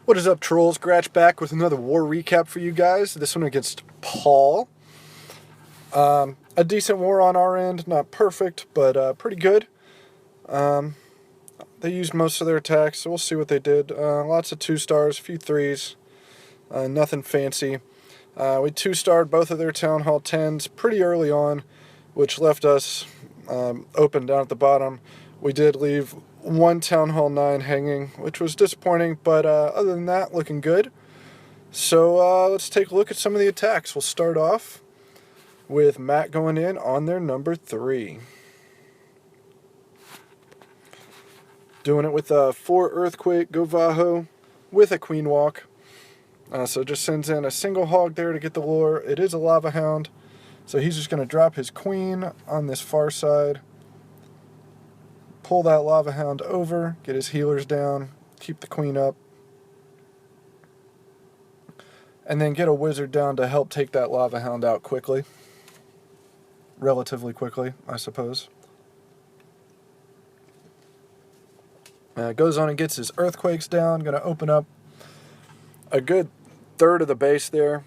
What is up, trolls? Scratch back with another war recap for you guys. This one against Paul. A decent war on our end. Not perfect, but pretty good. They used most of their attacks, so we'll see what they did. Lots of 2-stars, a few 3s. Nothing fancy. We 2-starred both of their Town Hall 10s pretty early on, which left us open down at the bottom. We did leave one Town Hall 9 hanging, which was disappointing, but other than that, looking good. So let's take a look at some of the attacks. We'll start off with Matt going in on their number 3. Doing it with a 4 Earthquake Govaho with a Queen Walk. So just sends in a single hog there to get the lure. It is a Lava Hound, so he's just going to drop his Queen on this far side. Pull that Lava Hound over, get his healers down, keep the Queen up, and then get a Wizard down to help take that Lava Hound out quickly. Relatively quickly, I suppose. Goes on and gets his Earthquakes down, going to open up a good third of the base there.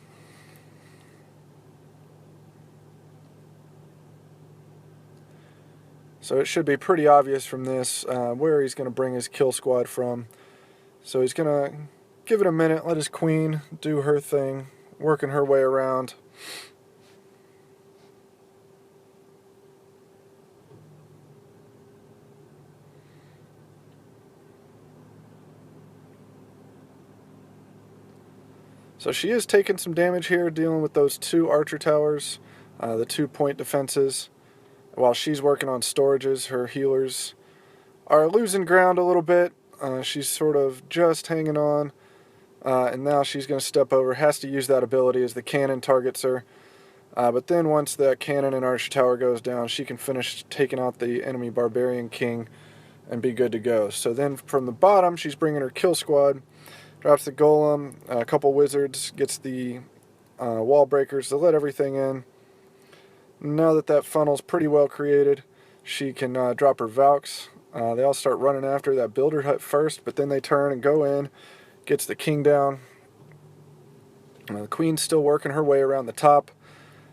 So it should be pretty obvious from this where he's going to bring his kill squad from. So he's going to give it a minute, let his Queen do her thing, working her way around. So she is taking some damage here, dealing with those 2 archer towers, the 2-point defenses. While she's working on storages, her healers are losing ground a little bit. She's sort of just hanging on, and now she's going to step over, has to use that ability as the cannon targets her. But then once that cannon and archer tower goes down, she can finish taking out the enemy barbarian king and be good to go. So then from the bottom, she's bringing her kill squad. Drops the golem, a couple wizards, gets the wall breakers to let everything in. Now that that funnel's pretty well created, she can drop her Valks. They all start running after that builder hut first, but then they turn and go in, gets the king down. The Queen's still working her way around the top,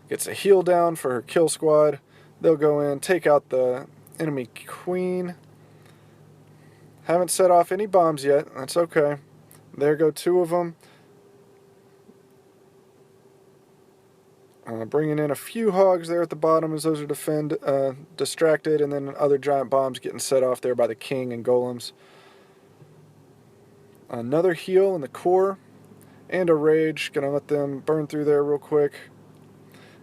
gets a heal down for her kill squad. They'll go in, take out the enemy Queen. Haven't set off any bombs yet, that's okay. There go 2 of them. Bringing in a few hogs there at the bottom as those are distracted, and then other giant bombs getting set off there by the king and golems. Another heal in the core and a rage. Gonna let them burn through there real quick.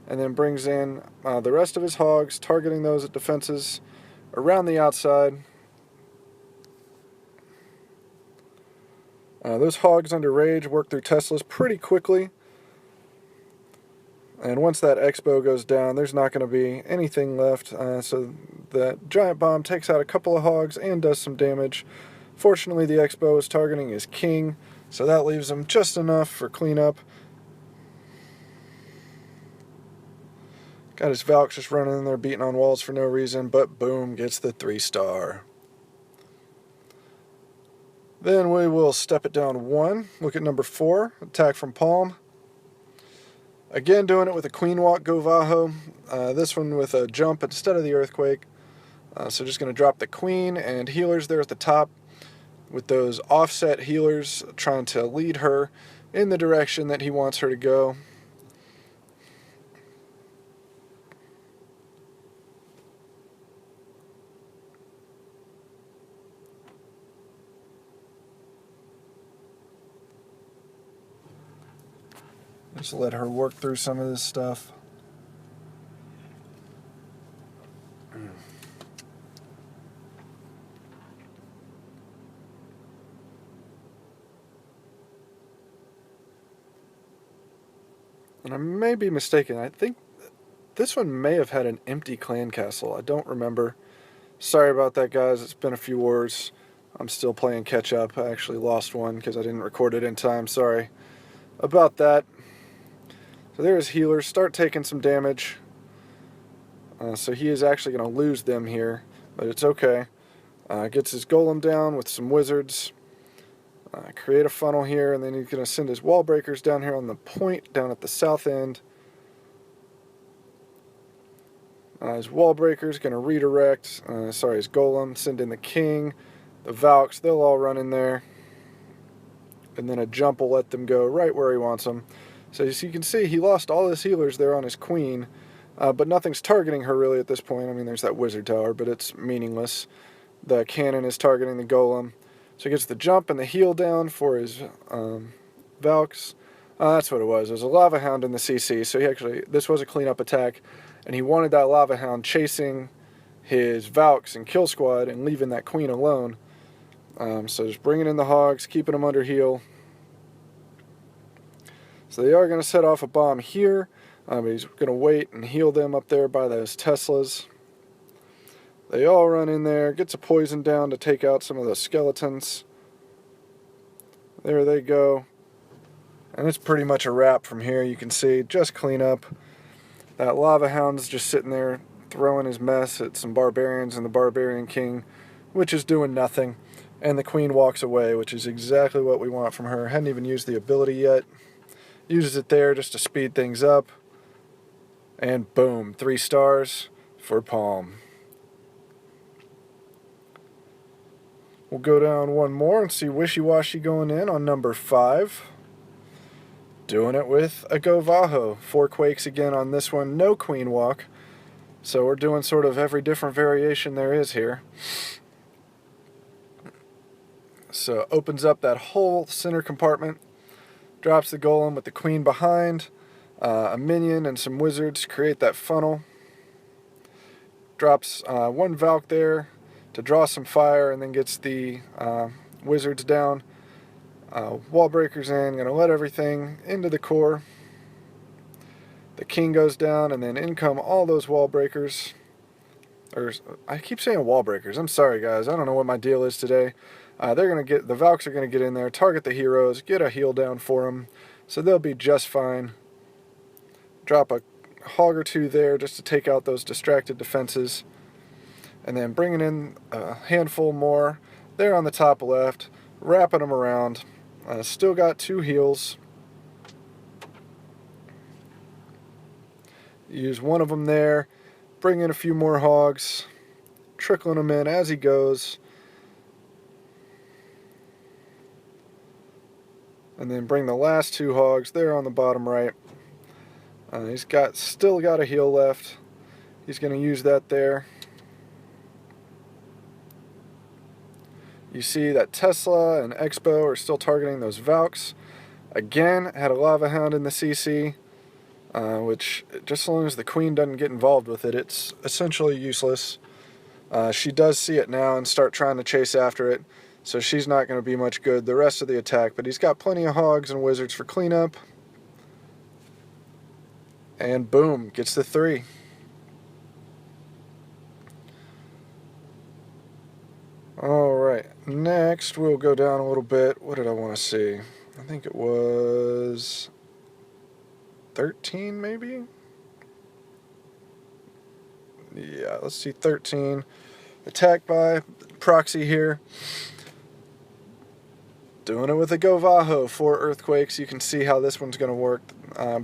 And then brings in the rest of his hogs, targeting those defenses around the outside. Those hogs under rage work through Teslas pretty quickly. And once that X-bow goes down, there's not going to be anything left. So the giant bomb takes out a couple of hogs and does some damage. Fortunately, the X-bow is targeting his king, so that leaves him just enough for cleanup. Got his Valks just running in there beating on walls for no reason, but boom, gets the 3-star. Then we will step it down 1. Look at number 4, attack from Palm. Again, doing it with a Queen Walk Govaho. This one with a jump instead of the Earthquake. So just going to drop the Queen and healers there at the top, with those offset healers trying to lead her in the direction that he wants her to go. Just let her work through some of this stuff. And I may be mistaken. I think this one may have had an empty clan castle. I don't remember. Sorry about that, guys. It's been a few wars. I'm still playing catch up. I actually lost one because I didn't record it in time. Sorry about that. So there's healers, start taking some damage. So he is actually going to lose them here, but it's okay. Gets his golem down with some wizards. Create a funnel here, and then he's going to send his wall breakers down here on the point down at the south end. His wall breaker is going to redirect, his golem, send in the king, the Valks, they'll all run in there. And then a jump will let them go right where he wants them. So as you can see, he lost all his healers there on his queen, but nothing's targeting her really at this point. I mean, there's that wizard tower, but it's meaningless. The cannon is targeting the golem. So he gets the jump and the heal down for his Valks. That's what it was. It was a Lava Hound in the CC, so this was a cleanup attack. And he wanted that Lava Hound chasing his Valks and kill squad and leaving that queen alone. So just bringing in the hogs, keeping them under heal. So they are going to set off a bomb here. But he's going to wait and heal them up there by those Teslas. They all run in there, gets a poison down to take out some of those skeletons. There they go. And it's pretty much a wrap from here. You can see, just clean up. That Lava Hound's just sitting there throwing his mess at some barbarians and the Barbarian King, which is doing nothing. And the Queen walks away, which is exactly what we want from her. Hadn't even used the ability yet. Uses it there just to speed things up. And boom, 3 stars for Palm. We'll go down one more and see Wishy Washy going in on number 5. Doing it with a Go-Vaho. 4 Quakes again on this one. No Queen Walk. So we're doing sort of every different variation there is here. So opens up that whole center compartment. Drops the golem with the queen behind. A minion and some wizards create that funnel. Drops 1 Valk there to draw some fire, and then gets the wizards down. Wall breakers in, going to let everything into the core. The king goes down, and then in come all those wall breakers. Or I keep saying wall breakers. I'm sorry, guys. I don't know what my deal is today. The Valks are going to get in there, target the heroes, get a heal down for them, so they'll be just fine. Drop a hog or 2 there just to take out those distracted defenses, and then bringing in a handful more there on the top left, wrapping them around. Still got 2 heals. Use one of them there, bring in a few more hogs, trickling them in as he goes. And then bring the last 2 hogs there on the bottom right. He's still got a heal left. He's going to use that there. You see that Tesla and Expo are still targeting those Valks. Again, had a Lava Hound in the CC, which just as long as the queen doesn't get involved with it, it's essentially useless. She does see it now and start trying to chase after it, so she's not going to be much good the rest of the attack, but he's got plenty of hogs and wizards for cleanup. And boom, gets the 3. Alright, next we'll go down a little bit. What did I want to see? I think it was 13 maybe? Yeah, let's see, 13. Attack by proxy here. Doing it with a Go-Vaho, 4 earthquakes. You can see how this one's going to work.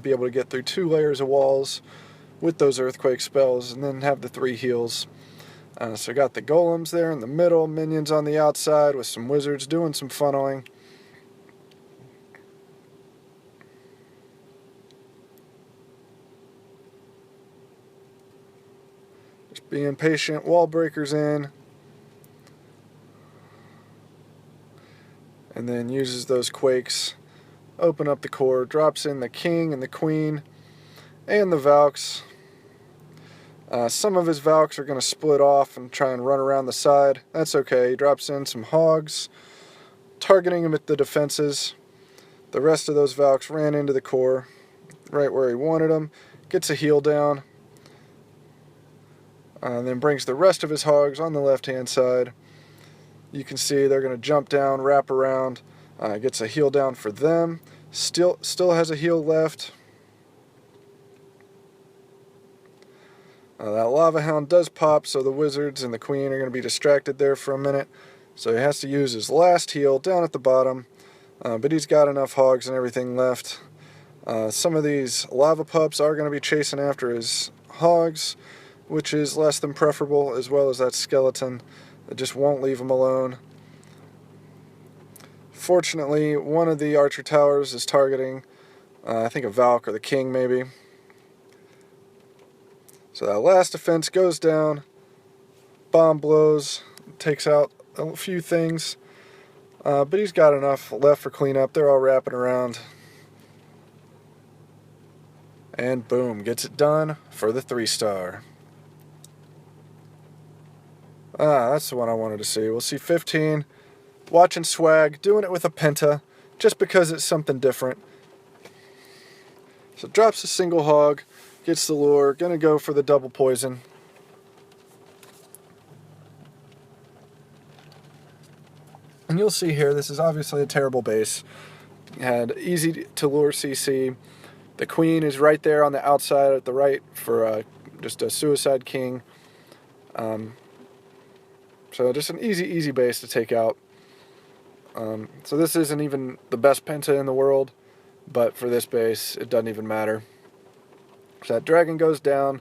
Be able to get through 2 layers of walls with those earthquake spells, and then have the 3 heals. So got the golems there in the middle, minions on the outside with some wizards doing some funneling. Just being patient, wall breakers in. And then uses those quakes, open up the core, drops in the king and the queen and the Valks. Some of his Valks are going to split off and try and run around the side. That's okay. He drops in some hogs, targeting him at the defenses. The rest of those Valks ran into the core, right where he wanted them. Gets a heal down. And then brings the rest of his hogs on the left-hand side. You can see they're going to jump down, wrap around. Gets a heal down for them. Still has a heal left. That Lava Hound does pop, so the wizards and the queen are going to be distracted there for a minute. So he has to use his last heal down at the bottom. But he's got enough hogs and everything left. Some of these lava pups are going to be chasing after his hogs, which is less than preferable, as well as that skeleton that just won't leave him alone. Fortunately, one of the archer towers is targeting, I think a Valk or the king maybe. So that last defense goes down, bomb blows, takes out a few things, but he's got enough left for cleanup. They're all wrapping around. And boom, gets it done for the 3-star. That's the one I wanted to see. We'll see 15. Watching Swag, doing it with a Penta, just because it's something different. So drops a single hog, gets the lure, gonna go for the double poison. And you'll see here, this is obviously a terrible base. Had easy to lure CC. The queen is right there on the outside at the right for just a suicide king. So just an easy base to take out. So this isn't even the best Penta in the world, but for this base, it doesn't even matter. So that dragon goes down,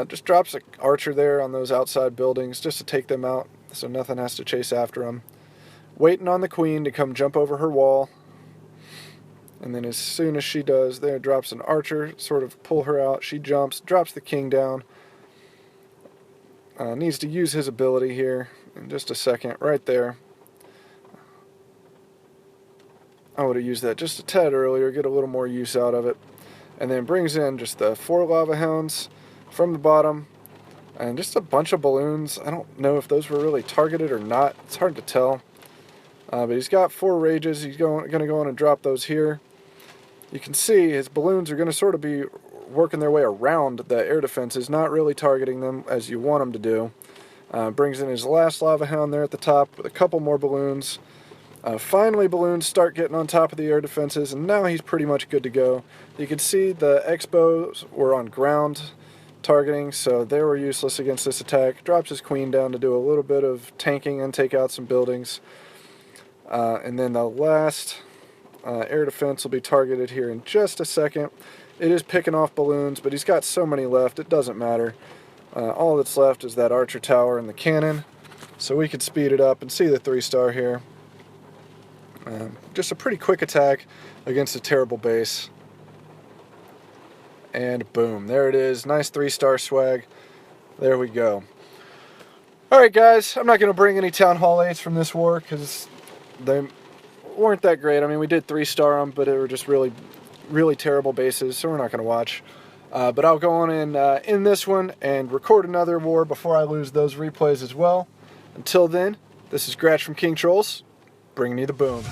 just drops an archer there on those outside buildings just to take them out, so nothing has to chase after them. Waiting on the queen to come jump over her wall. And then as soon as she does, there drops an archer, sort of pull her out. She jumps, drops the king down. Needs to use his ability here in just a second, right there. I would have used that just a tad earlier, get a little more use out of it. And then brings in just the 4 lava hounds from the bottom, and just a bunch of balloons. I don't know if those were really targeted or not. It's hard to tell. But he's got 4 rages. He's going to go on and drop those here. You can see his balloons are going to sort of be working their way around the air defenses, not really targeting them as you want them to do. Brings in his last lava hound there at the top with a couple more balloons. Finally, balloons start getting on top of the air defenses, and now he's pretty much good to go. You can see the X-bows were on ground targeting, so they were useless against this attack. Drops his queen down to do a little bit of tanking and take out some buildings. And then the last air defense will be targeted here in just a second. It is picking off balloons, but he's got so many left, it doesn't matter. All that's left is that archer tower and the cannon, so we could speed it up and see the 3-star here. Just a pretty quick attack against a terrible base. And boom, there it is. Nice 3-star swag. There we go. Alright guys, I'm not going to bring any Town Hall 8s from this war because they weren't that great. I mean, we did 3-star them, but they were just really terrible bases, so we're not going to watch. But I'll go on in this one and record another war before I lose those replays as well. Until then, this is Gratch from King Trolls, bringing you the boom.